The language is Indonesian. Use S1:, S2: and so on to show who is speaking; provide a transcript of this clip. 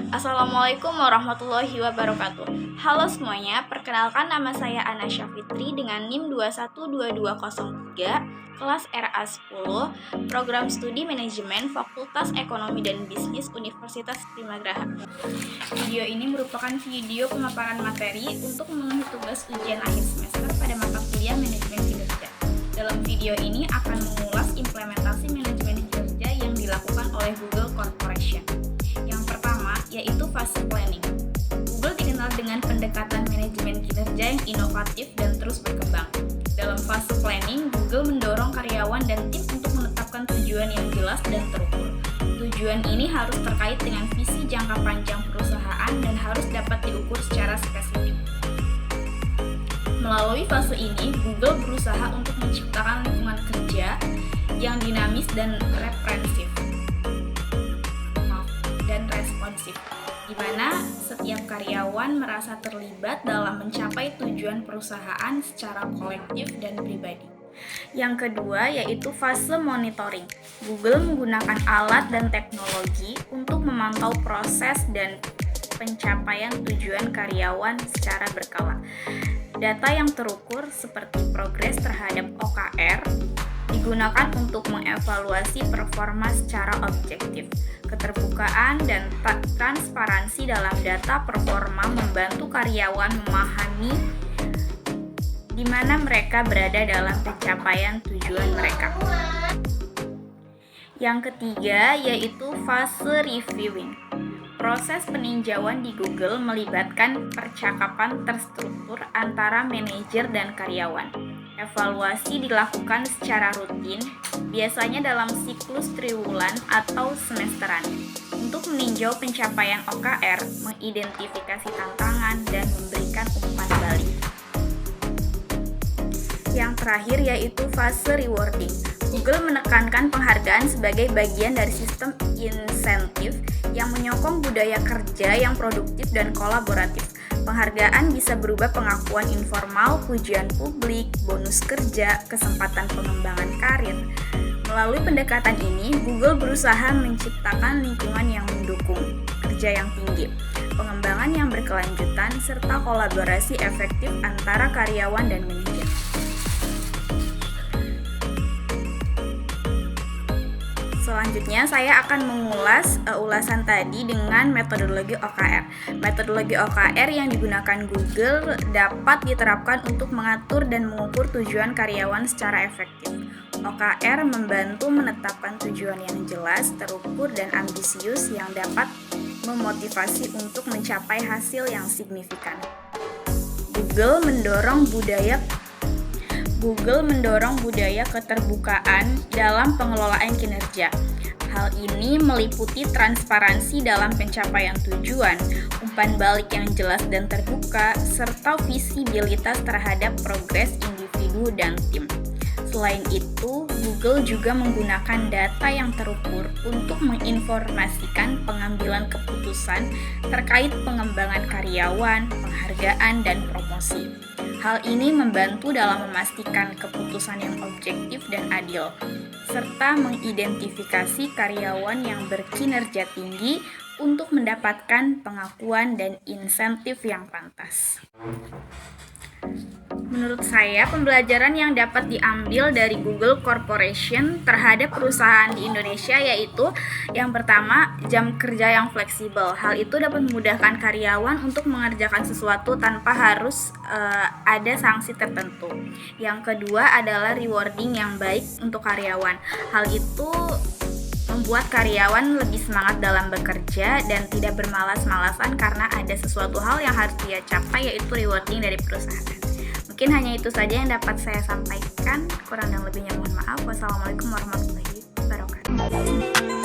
S1: Assalamualaikum warahmatullahi wabarakatuh. Halo semuanya, perkenalkan nama saya Anasya Fitri dengan NIM 212203, kelas RA10, Program Studi Manajemen Fakultas Ekonomi dan Bisnis Universitas Primagraha. Video ini merupakan video pemaparan materi untuk memenuhi tugas ujian akhir semester pada mata kuliah Manajemen Kinerja. Dalam video ini akan mengulas implementasi manajemen kinerja yang dilakukan oleh Google Corporation. Yaitu fase planning. Google dikenal dengan pendekatan manajemen kinerja yang inovatif dan terus berkembang. Dalam fase planning, Google mendorong karyawan dan tim untuk menetapkan tujuan yang jelas dan terukur. Tujuan ini harus terkait dengan visi jangka panjang perusahaan dan harus dapat diukur secara spesifik. Melalui fase ini, Google berusaha untuk menciptakan lingkungan kerja yang dinamis dan responsif, di mana setiap karyawan merasa terlibat dalam mencapai tujuan perusahaan secara kolektif dan pribadi. Yang kedua yaitu fase monitoring. Google menggunakan alat dan teknologi untuk memantau proses dan pencapaian tujuan karyawan secara berkala. Data yang terukur seperti progres terhadap OKR digunakan untuk mengevaluasi performa secara objektif. Keterbukaan dan transparansi dalam data performa membantu karyawan memahami di mana mereka berada dalam pencapaian tujuan mereka. Yang ketiga yaitu fase reviewing. Proses peninjauan di Google melibatkan percakapan terstruktur antara manajer dan karyawan. Evaluasi dilakukan secara rutin, biasanya dalam siklus triwulan atau semesteran, untuk meninjau pencapaian OKR, mengidentifikasi tantangan, dan memberikan umpan balik. Yang terakhir yaitu fase rewarding. Google menekankan penghargaan sebagai bagian dari sistem insentif yang menyokong budaya kerja yang produktif dan kolaboratif. Penghargaan bisa berupa pengakuan informal, pujian publik, bonus kerja, kesempatan pengembangan karir. Melalui pendekatan ini, Google berusaha menciptakan lingkungan yang mendukung kerja yang tinggi, pengembangan yang berkelanjutan, serta kolaborasi efektif antara karyawan dan manajer. Selanjutnya, saya akan mengulas ulasan tadi dengan metodologi OKR. Metodologi OKR yang digunakan Google dapat diterapkan untuk mengatur dan mengukur tujuan karyawan secara efektif. OKR membantu menetapkan tujuan yang jelas, terukur, dan ambisius yang dapat memotivasi untuk mencapai hasil yang signifikan. Google mendorong budaya keterbukaan dalam pengelolaan kinerja. Hal ini meliputi transparansi dalam pencapaian tujuan, umpan balik yang jelas dan terbuka, serta visibilitas terhadap progres individu dan tim. Selain itu, Google juga menggunakan data yang terukur untuk menginformasikan pengambilan keputusan terkait pengembangan karyawan, penghargaan, dan promosi. Hal ini membantu dalam memastikan keputusan yang objektif dan adil, serta mengidentifikasi karyawan yang berkinerja tinggi untuk mendapatkan pengakuan dan insentif yang pantas. Menurut saya, pembelajaran yang dapat diambil dari Google Corporation terhadap perusahaan di Indonesia yaitu yang pertama, jam kerja yang fleksibel. Hal itu dapat memudahkan karyawan untuk mengerjakan sesuatu tanpa harus ada sanksi tertentu. Yang kedua adalah rewarding yang baik untuk karyawan. Hal itu membuat karyawan lebih semangat dalam bekerja dan tidak bermalas-malasan karena ada sesuatu hal yang harus dia capai, yaitu rewarding dari perusahaan. Mungkin hanya itu saja yang dapat saya sampaikan. Kurang dan lebihnya mohon maaf. Wassalamualaikum warahmatullahi wabarakatuh.